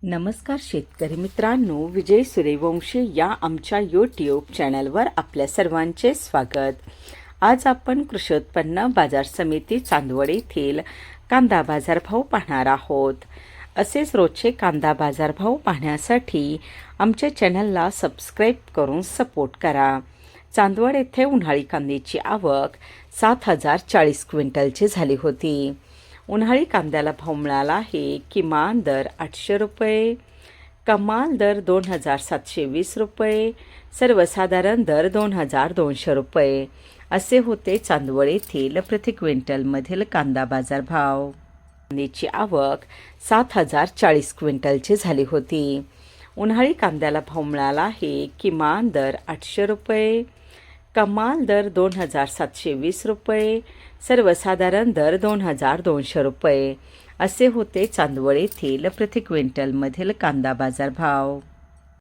नमस्कार शेतकरी मित्रांनो, विजय सूर्यवंशी या आमच्या यूट्यूब चॅनलवर आपल्या सर्वांचे स्वागत। आज आपण कृषी उत्पन्न बाजार समिती चांदवड येथील कांदा बाजारभाव पाहणार आहोत। असेच रोजचे कांदा बाजारभाव पाहण्यासाठी आमच्या चॅनलला सबस्क्राईब करून सपोर्ट करा। चांदवड येथे उन्हाळी कांद्याची आवक 7040 क्विंटलची झाली होती। उन्हाळी कांद्याला भाव मिळाला आहे। किमान दर 800 रुपये, कमाल दर 2720 रुपये, सर्वसाधारण दर 2200 रुपये असे होते चांदवड येथील प्रति क्विंटलमधील कांदा बाजार भाव। कांद्याची आवक 7040 क्विंटलची झाली होती। उन्हाळी कांद्याला भाव मिळाला आहे। किमान दर 800 रुपये, कमाल दर 2720 रुपये, सर्वसाधारण दर 2200 रुपये असे होते चांदवड येथील प्रति क्विंटलमधील कांदा बाजार भाव।